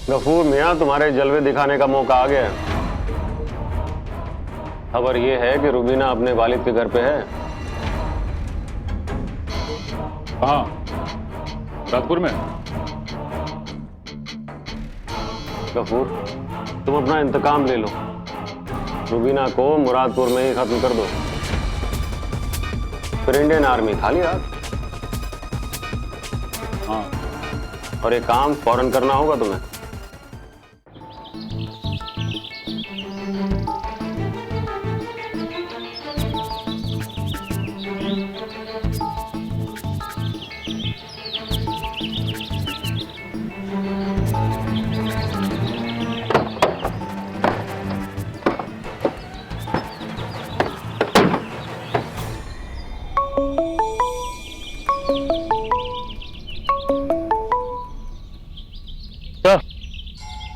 गफूर मियाँ, तुम्हारे जलवे दिखाने का मौका आ गया है। खबर यह है कि रुबीना अपने वालिद के घर पे है। कहाँ? मुरादपुर में? गफूर, तुम अपना इंतकाम ले लो। रुबीना को मुरादपुर में ही खत्म कर दो, फिर इंडियन आर्मी खाली हाथ। हाँ। और एक काम फौरन करना होगा तुम्हें।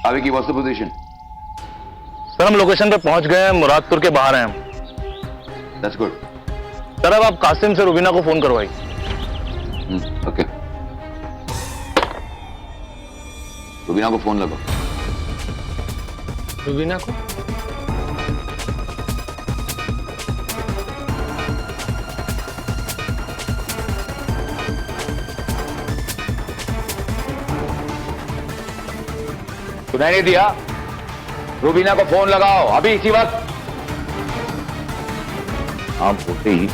आगे की व्हाट्स द पोजीशन? सर हम लोकेशन पे पहुंच गए हैं, मुरादपुर के बाहर हैं हम। That's good. सर अब आप कासिम से रुबीना को फोन करवाइए। ओके। रुबीना को फोन लगाओ। रुबीना को? सुनाई नहीं दिया? रुबीना को फोन लगाओ अभी इसी वक्त। आप होते ही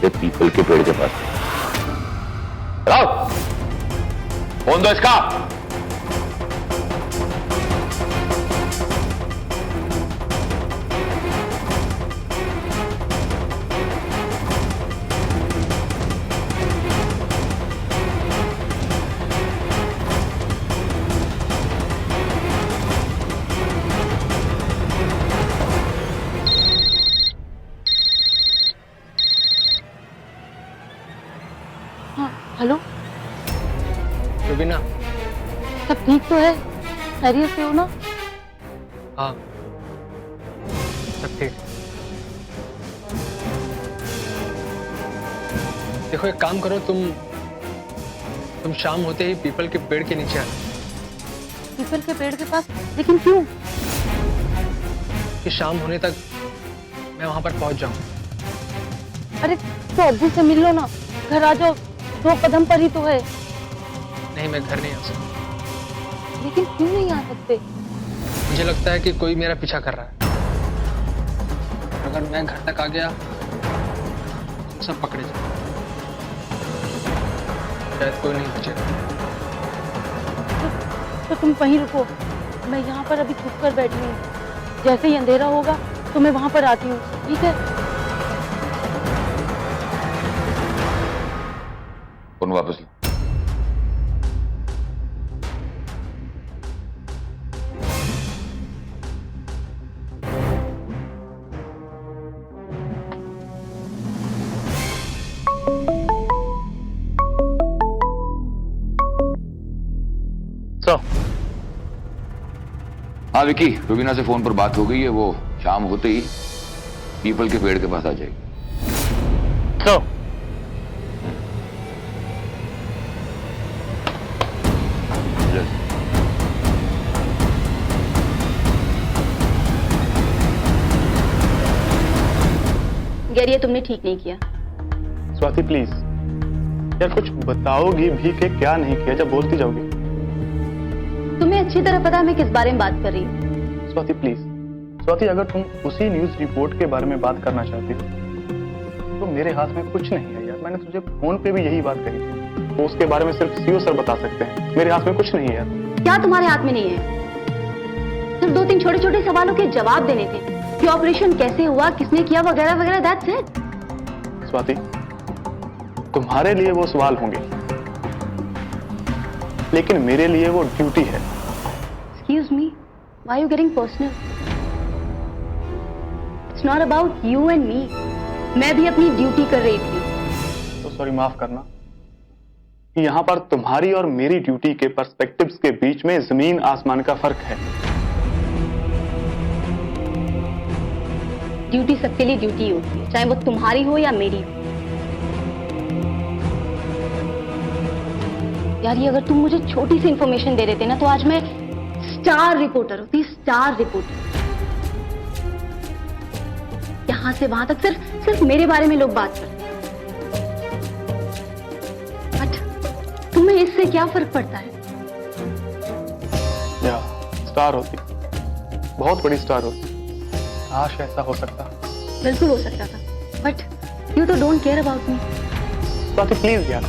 पीपल के पेड़ के पास लगाओ फोन, दो इसका। हेलो रुबीना? सब ठीक तो है? खैरियत से हो ना? हाँ सब ठीक। देखो एक काम करो, तुम शाम होते ही पीपल के पेड़ के नीचे आ। पीपल के पेड़ के पास? लेकिन क्यों? कि शाम होने तक मैं वहां पर पहुंच जाऊं। अरे तो अब्बू से मिल लो ना, घर आ जाओ, 2 कदम पर ही तो है। नहीं मैं घर नहीं आ सकता। लेकिन क्यों नहीं आ सकते? मुझे लगता है कि कोई मेरा पीछा कर रहा है। अगर मैं घर तक आ गया तो सब पकड़े जाए, शायद कोई नहीं बचेगा। तो तुम वहीं रुको, मैं यहाँ पर अभी छुप कर बैठी हूँ। जैसे ही अंधेरा होगा तो मैं वहां पर आती हूँ, ठीक है? फोन वापस लो। सो हाँ विकी, रुबीना से फोन पर बात हो गई है। वो शाम होते ही पीपल के पेड़ के पास आ जाएगी। सो गैरी, तुमने ठीक नहीं किया। स्वाति प्लीज यार, कुछ बताओगी भी कि क्या नहीं किया? जब बोलती जाओगी। तुम्हें अच्छी तरह पता है मैं किस बारे में बात कर रही हूँ। स्वाति प्लीज, स्वाति अगर तुम उसी न्यूज रिपोर्ट के बारे में बात करना चाहती हो तो मेरे हाथ में कुछ नहीं है यार। मैंने तुझे फोन पे भी यही बात कही थी। तो उसके बारे में सिर्फ सीओ सर बता सकते हैं, मेरे हाथ में कुछ नहीं है यार। क्या तुम्हारे हाथ में नहीं है? सिर्फ 2-3 छोटे-छोटे सवालों के जवाब देने थे कि ऑपरेशन कैसे हुआ, किसने किया, वगैरह वगैरह। That's it. स्वाति, तुम्हारे लिए वो सवाल होंगे, लेकिन मेरे लिए वो ड्यूटी है। Excuse me, why are you getting personal? It's not about you and me. मैं भी अपनी ड्यूटी कर रही थी। तो सॉरी, माफ करना कि यहाँ पर तुम्हारी और मेरी ड्यूटी के पर्सपेक्टिव्स के बीच में जमीन आसमान का फर्क है। ड्यूटी सबके लिए ड्यूटी होती है, चाहे वो तुम्हारी हो या मेरी हो। यार ये अगर तुम मुझे छोटी सी इंफॉर्मेशन दे देते ना तो आज मैं स्टार रिपोर्टर होती, स्टार रिपोर्टर। यहां से वहां तक सिर्फ सिर्फ मेरे बारे में लोग बात करते हैं। बट तुम्हें इससे क्या फर्क पड़ता है? या स्टार होती, बहुत बड़ी स्टार होती। काश ऐसा हो सकता। बिल्कुल हो सकता था, बट यू तो don't care about me. Swati please यार,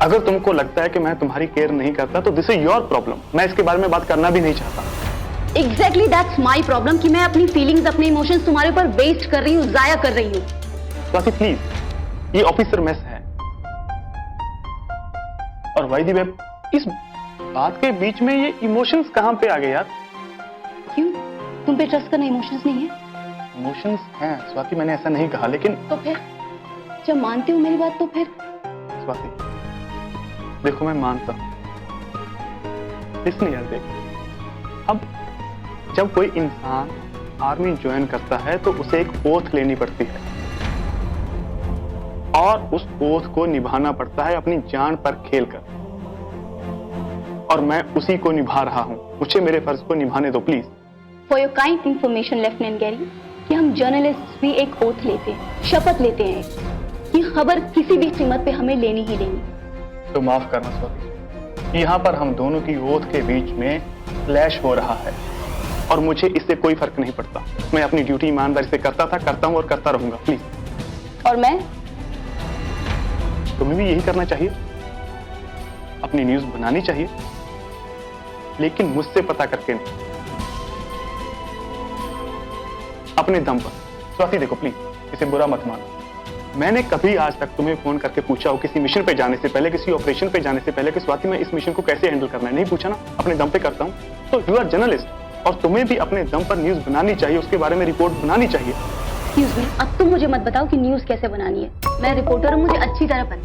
अगर तुमको लगता है कि मैं तुम्हारी केयर नहीं करता तो दिस इज योर प्रॉब्लम। मैं इसके बारे में बात करना भी नहीं चाहता। एग्जैक्टली दैट्स माई प्रॉब्लम कि मैं अपनी फीलिंग्स, अपने इमोशंस तुम्हारे ऊपर वेस्ट कर रही हूँ, जाया कर रही हूँ। स्वाति प्लीज, ये ऑफिसर मेस है और वाइदी वेब, इस बात के बीच में ये इमोशंस कहां पे आ गए यार? क्यों, तुम पे ट्रस्ट करना इमोशंस नहीं है? इमोशंस हैं स्वाति, मैंने ऐसा नहीं कहा, लेकिन तो फिर जब मानते हो मेरी बात तो फिर स्वाति देखो, मैं मानता हूं, लिसन यार देख, अब जब कोई इंसान आर्मी ज्वाइन करता है तो उसे एक ओथ लेनी पड़ती है और उस ओथ को निभाना पड़ता है अपनी जान पर खेलकर, और मैं उसी को निभा रहा हूं। मुझे मेरे फर्ज को निभाने दो please. For your kind information lieutenant Gary, कि हम जर्नलिस्ट भी एक ओथ लेते हैं, शपथ लेते हैं कि खबर किसी भी कीमत पे हमें लेनी ही लेनी। तो माफ करना स्वाति, यहां पर हम दोनों की ओथ के बीच में क्लैश हो रहा है और मुझे इससे कोई फर्क नहीं पड़ता। मैं अपनी ड्यूटी ईमानदारी से करता था, करता हूं और करता रहूंगा। प्लीज। और मैं? तुम्हें भी यही करना चाहिए, अपनी न्यूज बनानी चाहिए, लेकिन मुझसे पता करके नहीं, अपने दम पर। स्वाति देखो प्लीज, इसे बुरा मत मानो। मैंने कभी आज तक तुम्हें फोन करके पूछा हो किसी मिशन पे जाने से पहले, किसी ऑपरेशन पे जाने से पहले कि स्वाति मैं इस मिशन को कैसे हैंडल करना है? नहीं पूछा ना, अपने दम पे करता हूं। तो यू आर जर्नलिस्ट और तुम्हें भी अपने दम पर न्यूज बनानी चाहिए, उसके बारे में रिपोर्ट बनानी चाहिए। एक्सक्यूज मी, अब तुम मुझे मत बताओ कि न्यूज कैसे बनानी है। मैं रिपोर्टर हूं, मुझे अच्छी तरह पता है।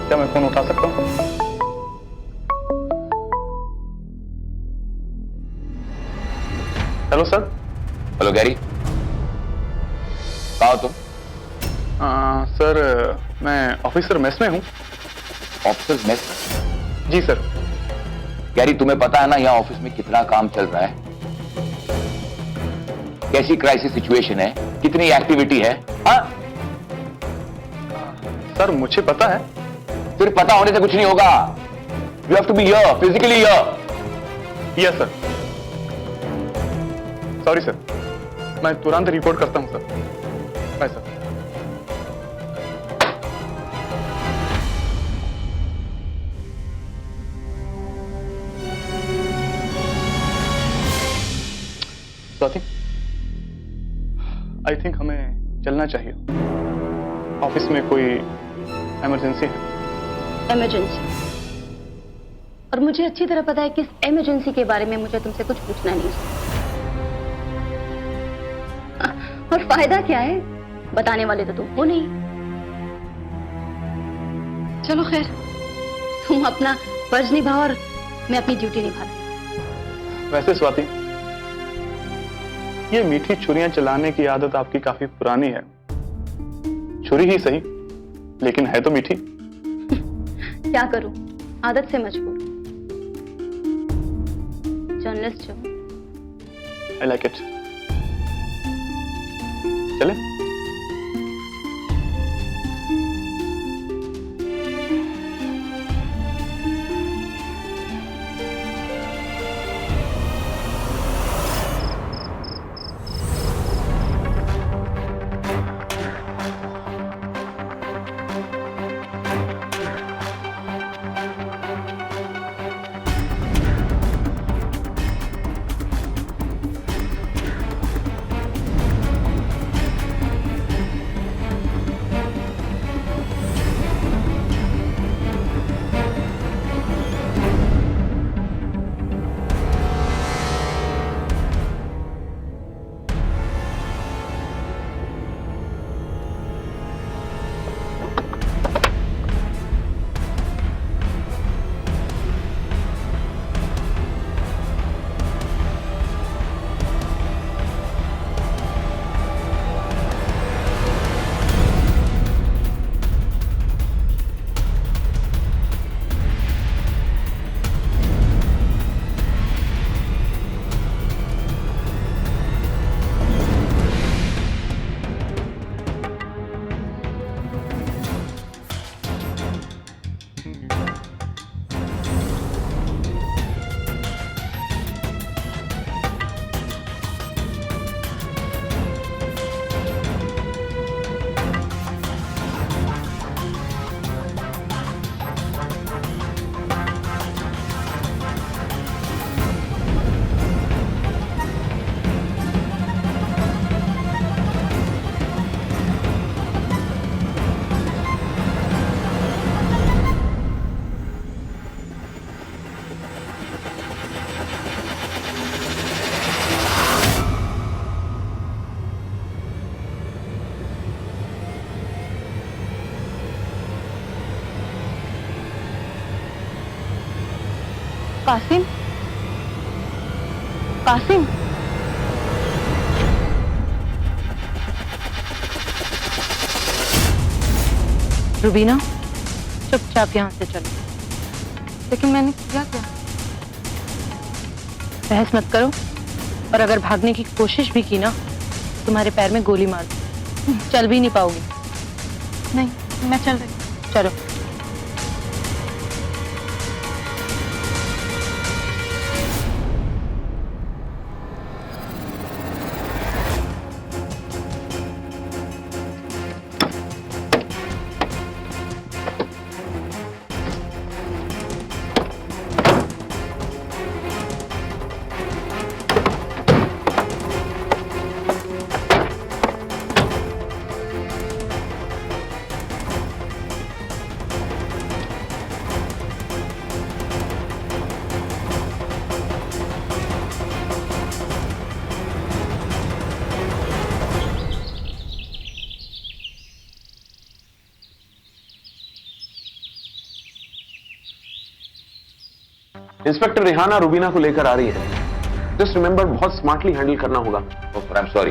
क्या मैं फोन उठा सकता हूं? Hello sir. हेलो गैरी, कहाँ हो तुम? सर मैं ऑफिसर मेस में हूं। Officers mess? जी सर। गैरी, तुम्हें पता है ना यहाँ ऑफिस में कितना काम चल रहा है, कैसी क्राइसिस सिचुएशन है, कितनी एक्टिविटी है? हाँ सर मुझे पता है। सिर्फ पता होने से कुछ नहीं होगा, you have to be here, physically here. Yes sir. Sorry sir, मैं तुरंत रिपोर्ट करता हूं sir. Bye sir. Swati, I think हमें चलना चाहिए, ऑफिस में कोई इमरजेंसी है। इमरजेंसी? और मुझे अच्छी तरह पता है कि इस इमरजेंसी के बारे में मुझे तुमसे कुछ पूछना नहीं है। और फायदा क्या है, बताने वाले तो तुम हो नहीं। चलो खैर, तुम अपना फर्ज निभाओ और मैं अपनी ड्यूटी निभाती। वैसे स्वाति, ये मीठी छुरियां चलाने की आदत आपकी काफी पुरानी है। छुरी ही सही, लेकिन है तो मीठी। क्या करूं, आदत से मजबूर। जर्नलिस्ट जो। I like it. चले? कासिम, कासिम, रुबीना, चुपचाप यहाँ से चलो। लेकिन मैंने किया क्या? बहस मत करो, और अगर भागने की कोशिश भी की ना, तुम्हारे पैर में गोली मार दूं। चल भी नहीं पाओगी। नहीं, मैं चल रही हूँ। चलो। इंस्पेक्टर रेहाना रुबीना को लेकर आ रही है। जस्ट रिमेंबर, बहुत स्मार्टली हैंडल करना होगा। आई एम सॉरी,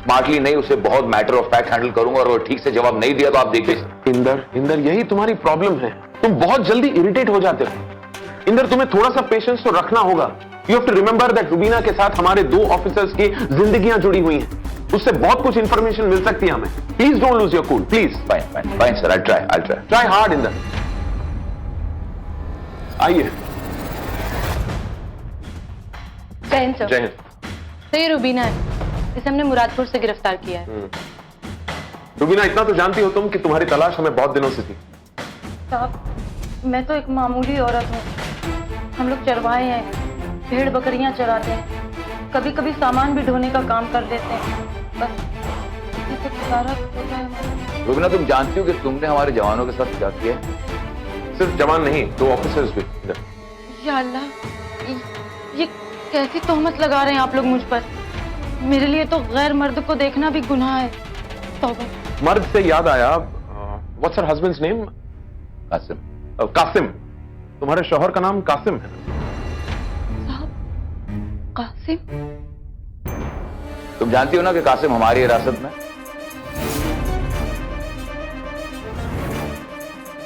स्मार्टली नहीं, उसे बहुत मैटर ऑफ फैक्ट हैंडल करूंगा, और वो ठीक से जवाब नहीं दिया तो आप देखिए। इंदर, यही तुम्हारी प्रॉब्लम है। तुम बहुत जल्दी इरिटेट हो जाते हो। इंदर, तुम्हें थोड़ा सा पेशेंस तो रखना होगा। You have to remember that Rubina के साथ हमारे 2 ऑफिसर्स की जिंदगियां जुड़ी हुई हैं। उससे बहुत कुछ इंफॉर्मेशन मिल सकती है हमें। Please don't lose your cool, please. Fine sir, I try hard Inder. आइए। जय हिंद सर। जय हिंद। तो ये रुबीना है, इसे हमने मुरादपुर से गिरफ्तार किया है। रुबीना, इतना तो जानती हो तुम कि तुम्हारी तलाश हमें बहुत दिनों से थी। साहब, मैं तो एक मामूली औरत हूँ। हम लोग चरवाहे हैं, भेड़ बकरियां चराते हैं, कभी कभी सामान भी ढोने का काम कर लेते हैं। बस इसी से गुजारा हो जाए हमारा। रुबीना, तुम जानती हो कि तुमने हमारे जवानों के साथ क्या किया है? सिर्फ जवान नहीं, 2 ऑफिसर्स भी। या अल्लाह, ये कैसी तोहमत लगा रहे हैं आप लोग मुझ पर? मेरे लिए तो गैर मर्द को देखना भी गुनाह है। तौबा। मर्द से याद आया, what's her husband's name? Kasim. Kasim. तुम्हारे शौहर का नाम कासिम है? साहब, कासिम? तुम जानती हो ना कि कासिम हमारी हिरासत में।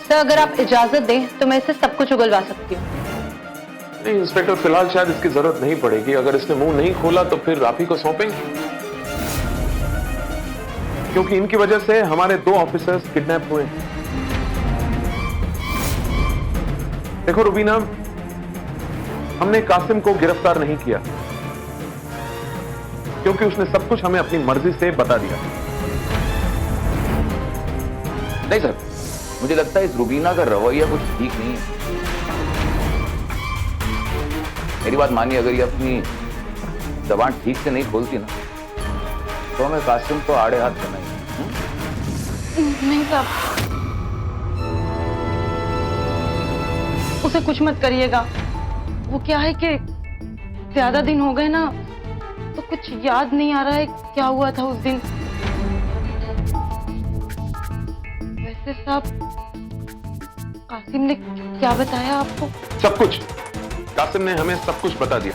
सर, अगर आप इजाजत दें तो मैं इसे सब कुछ उगलवा सकती हूँ। नहीं इंस्पेक्टर, फिलहाल शायद इसकी जरूरत नहीं पड़ेगी। अगर इसने मुंह नहीं खोला तो फिर आप ही को सौंपेंगे, क्योंकि इनकी वजह से हमारे 2 ऑफिसर्स किडनैप हुए हैं। देखो रुबीना, हमने कासिम को गिरफ्तार नहीं किया क्योंकि उसने सब कुछ हमें अपनी मर्जी से बता दिया। नहीं सर, मुझे लगता है इस रुबीना का रवैया कुछ ठीक नहीं है। मेरी बात मानिए, अगर ये अपनी जबान ठीक से नहीं खोलती ना, तो हमें कासिम को आड़े हाथ करना ही। नहीं साहब, उसे कुछ मत करिएगा। वो क्या है कि ज्यादा दिन हो गए ना, तो कुछ याद नहीं आ रहा है क्या हुआ था उस दिन। वैसे साहब, कासिम ने क्या बताया आपको? सब कुछ। कासिम ने हमें सब कुछ बता दिया।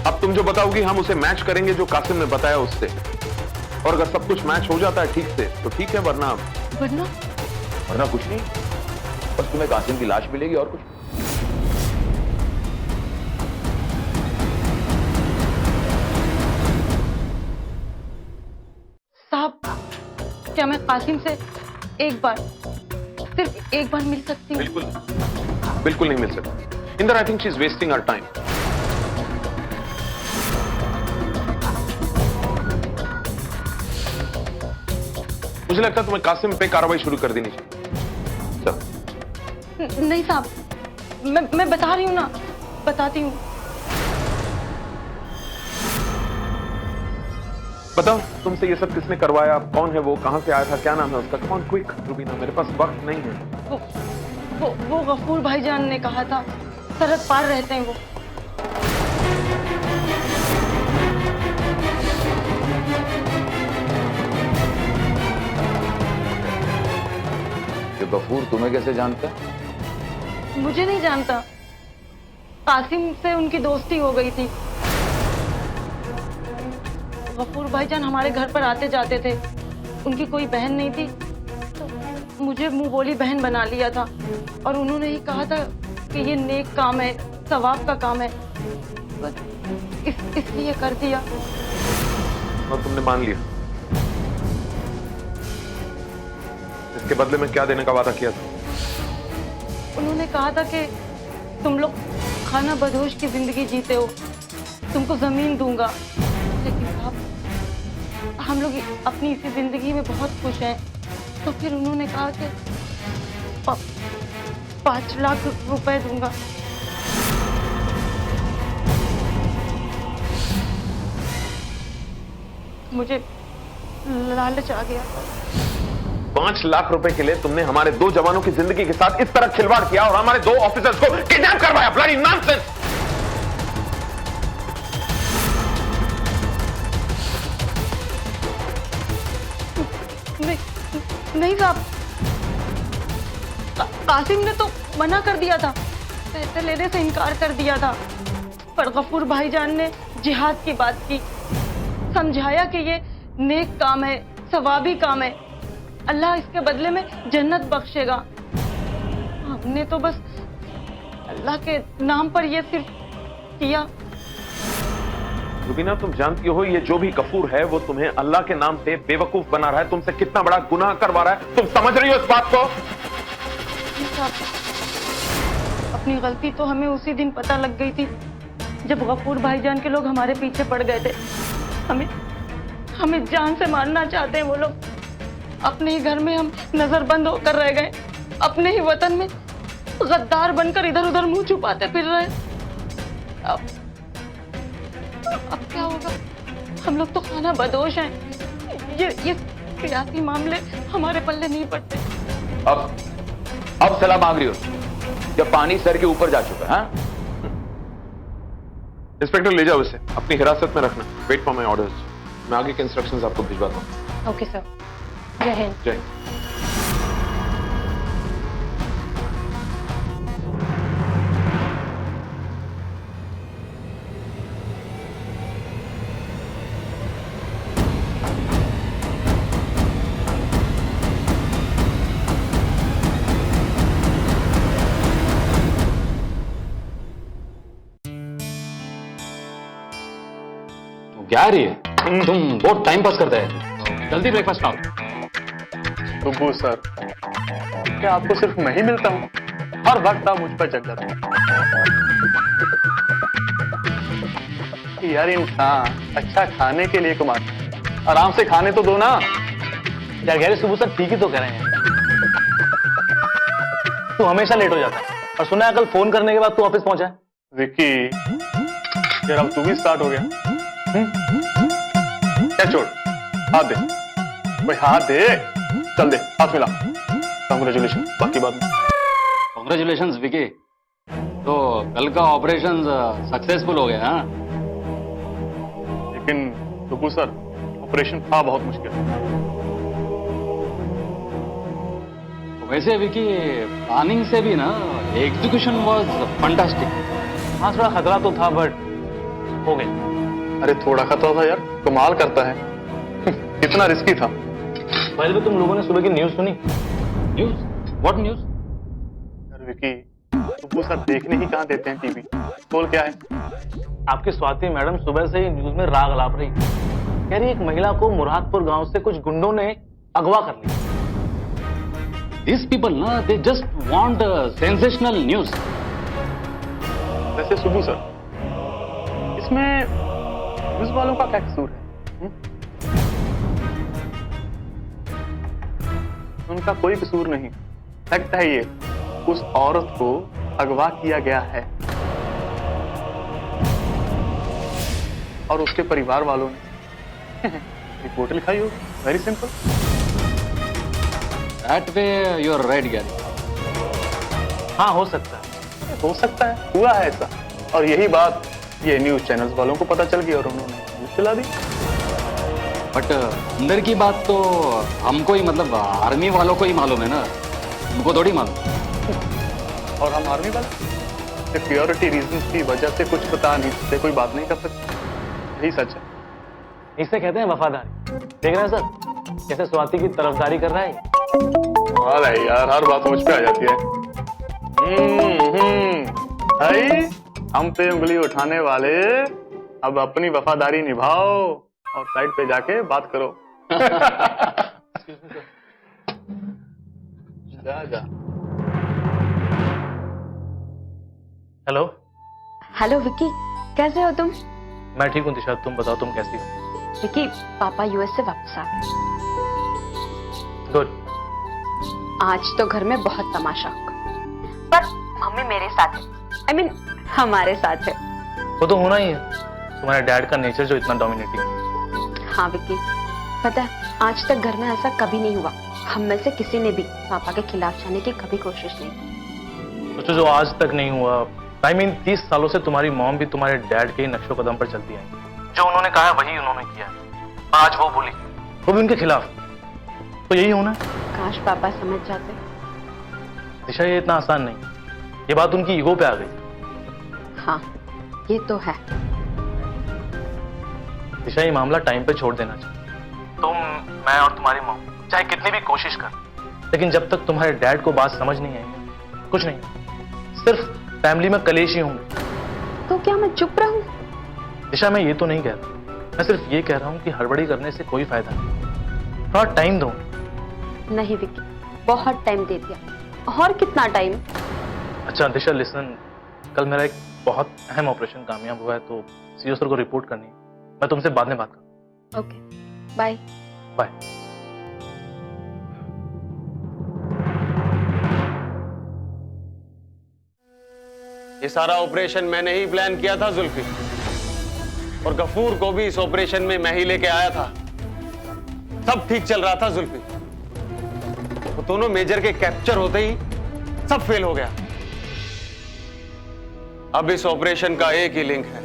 अब तुम जो बताओगी हम उसे मैच करेंगे जो कासिम ने बताया उससे, और अगर सब कुछ मैच हो जाता है ठीक से तो ठीक है, वरना कुछ नहीं, बस तुम्हें कासिम की लाश मिलेगी और कुछ। साहब, क्या मैं कासिम से एक बार, सिर्फ एक बार मिल सकती हूँ? बिल्कुल नहीं मिल सकता। Inder, I think she is wasting our time. मुझे लगता है तुम्हें कासिम पे कार्रवाई शुरू कर देनी चाहिए। चलो। नहीं साहब, मैं बता रही हूँ ना, बताती हूँ। बताओ तुमसे ये सब किसने करवाया, कौन है वो, कहां से आया था, क्या नाम है उसका? कम ऑन क्विक रुबीना, मेरे पास वक्त नहीं है। वो गफूर भाईजान ने कहा था, सरहद पार रहते हैं वो। ये गफूर तुम्हें कैसे जानता है? मुझे नहीं जानता। कासिम से उनकी दोस्ती हो गई थी। गफूर भाईजान हमारे घर पर आते जाते थे। उनकी कोई बहन नहीं थी तो मुझे मुंह बोली बहन बना लिया था और उन्होंने ही कहा था कि ये नेक काम है, सवाब का काम है, बस इसलिए कर दिया। और तुमने मान लिया? इसके बदले में क्या देने का वादा किया था? उन्होंने कहा था कि तुम लोग खाना बदोश की जिंदगी जीते हो, तुमको जमीन दूंगा। लेकिन साहब हम लोग अपनी इसी जिंदगी में बहुत खुश हैं। तो फिर उन्होंने कहा कि 5 लाख रुपए दूंगा। मुझे लालच आ गया। 5 लाख रुपए के लिए तुमने हमारे 2 जवानों की जिंदगी के साथ इस तरह खिलवाड़ किया और हमारे 2 ऑफिसर्स को किडनैप करवाया। Bloody nonsense! नहीं साहब, कासिम ने तो मना कर दिया था, पैसे लेने से इनकार कर दिया था, पर गफूर भाईजान ने जिहाद की बात की, समझाया कि ये नेक काम है, सवाबी काम है, अल्लाह इसके बदले में जन्नत बख्शेगा। हमने तो बस अल्लाह के नाम पर ये सिर्फ किया। रुबीना, तुम जानती हो ये जो भी गफूर है वो तुम्हें अल्लाह के नाम पे बेवकूफ बना रहा है, तुमसे कितना बड़ा गुनाह करवा रहा है। तुम समझ रही हो इस बात को? अपनी गलती तो हमें उसी दिन पता लग गई थी जब गफूर भाईजान के लोग हमारे पीछे पड़ गए थे। हमें जान से मारना चाहते हैं वो लोग। अपने ही घर में हम नजरबंद होकर रह गए, अपने ही वतन में गद्दार बनकर इधर उधर मुंह छुपाते फिर रहे। अब क्या होगा? हम लोग तो खाना बदोश हैं। ये सियासी मामले हमारे पल्ले नहीं पड़ते। अब सलाह मांग रही हो जब पानी सर के ऊपर जा चुका है? इंस्पेक्टर, ले जाओ इसे, अपनी हिरासत में रखना। Wait for my orders. मैं आगे के इंस्ट्रक्शंस आपको भिजवाता हूँ। Okay sir. जय हिंद। जय हिंद। क्या रही है? तुम बहुत टाइम पास करते हैं। जल्दी ब्रेकफास्ट खाओ। रुबू सर, क्या आपको सिर्फ मैं ही मिलता हूँ? हर वक्त आप मुझ पर जग जाते हैं। यार इंसान अच्छा खाने के लिए कमाते हैं, आराम से खाने तो दो ना। यार गैरी, सुबह सर ठीक ही तो कह रहे हैं। तू हमेशा लेट हो जाता है और सुना है कल फोन करने के बाद तू ऑफिस पहुंचा है। विक्की, यार अब तू भी स्टार्ट हो गया। क्या छोड़, हाथ दे भाई, हाथ दे। चल दे, हाथ मिला। कांग्रेचुलेशन, बाकी बात में। कांग्रेचुलेशंस विकी। तो कल का ऑपरेशन सक्सेसफुल हो गया। हाँ, लेकिन रुबू सर, ऑपरेशन था बहुत मुश्किल। वैसे विकी, प्लानिंग से भी ना एग्जीक्यूशन वाज फंटास्टिक। हाँ, थोड़ा खतरा तो था बट हो गया। अरे थोड़ा खतरा था यार, कमाल करता है। कितना रिस्की था। पहले भी तुम लोगों ने सुबह की न्यूज सुनी? न्यूज? What news? यार विकी, रुबू सर देखने ही कहाँ देते हैं टीवी। बोल क्या है? आपकी स्वाति मैडम सुबह से ही न्यूज में राग अलाप रही। कह रही एक महिला को मुरादपुर गांव से कुछ गुंडों ने अगवा कर लिया। These people ना, they just want sensational news. वैसे सुबू सर, इसमें न्यूज वालों का क्या कसूर है? उनका कोई कसूर नहीं। फैक्ट है ये, उस औरत को अगवा किया गया है और उसके परिवार वालों ने रिपोर्ट लिखाई हो। Very simple. That way you are right, Gary. हाँ, हो सकता है। हो सकता है, हुआ है ऐसा। और यही बात ये न्यूज चैनल्स वालों को पता चल गई और उन्होंने न्यूज चला दी। बट अंदर की बात तो हमको ही, मतलब आर्मी वालों को ही मालूम है ना, उनको थोड़ी मालूम। और हम आर्मी वाले सिक्योरिटी रीजंस की वजह से कुछ बता नहीं सकते, कोई बात नहीं कर सकते। यही सच है। इसे कहते हैं वफादारी। देख रहे हैं सर कैसे स्वाति की तरफदारी कर रहा है। अरे यार हर बात मुझ पे आ जाती है। भाई हम पे उंगली उठाने वाले अब अपनी वफादारी निभाओ और साइड पे जाके बात करो। जा जा। हेलो, हेलो विकी, कैसे हो तुम? मैं ठीक हूँ दिशा, तुम बताओ तुम कैसी हो? विकी, पापा यूएस से वापस आ गए। गुड। आज तो घर में बहुत तमाशा होगा, पर मम्मी मेरे साथ है। I mean, हमारे साथ है। वो तो होना ही है, तुम्हारे डैड का नेचर जो इतना डोमिनेटिंग। हाँ विकी, पता है आज तक घर में ऐसा कभी नहीं हुआ। हम में से किसी ने भी पापा के खिलाफ जाने की कभी कोशिश नहीं की। सोचो जो आज तक नहीं हुआ। I mean, 30 सालों से तुम्हारी मॉम भी तुम्हारे डैड के नक्शो कदम पर चलती है। जो उन्होंने कहा वही उन्होंने किया। आज वो बोली, वो भी उनके खिलाफ। तो यही होना है। काश पापा समझ जाते। दिशा ये इतना आसान नहीं, ये बात उनकी ईगो पे आ गई। हाँ ये तो है। दिशा ये मामला टाइम पे छोड़ देना चाहिए। तुम, मैं और तुम्हारी मॉम चाहे कितनी भी कोशिश कर, लेकिन जब तक तुम्हारे डैड को बात समझ नहीं आई कुछ नहीं, सिर्फ फैमिली में कलेश ही होंगे। तो क्या मैं चुप रहूं? दिशा मैं ये तो नहीं कह रहा, मैं सिर्फ ये कह रहा हूँ कि हड़बड़ी करने से कोई फायदा नहीं। थोड़ा टाइम दो। नहीं विकी, बहुत टाइम दे दिया। और कितना टाइम? अच्छा दिशा लिसन, कल मेरा एक बहुत अहम ऑपरेशन कामयाब हुआ है, तो सीओ सर को रिपोर्ट करनी है। मैं तुमसे बाद में बात करूँ। Okay, bye. बाय। ये सारा ऑपरेशन मैंने ही प्लान किया था जुल्फी, और गफूर को भी इस ऑपरेशन में मैं ही लेके आया था। सब ठीक चल रहा था जुल्फी, वो दोनों मेजर के कैप्चर होते ही सब फेल हो गया। अब इस ऑपरेशन का एक ही लिंक है,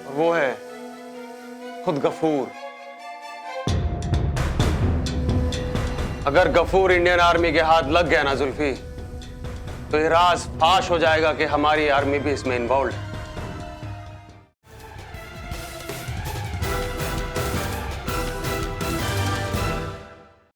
और वो है खुद गफूर। अगर गफूर इंडियन आर्मी के हाथ लग गया ना जुल्फी, तो ये राज फाश हो जाएगा कि हमारी आर्मी भी इसमें इन्वॉल्व है।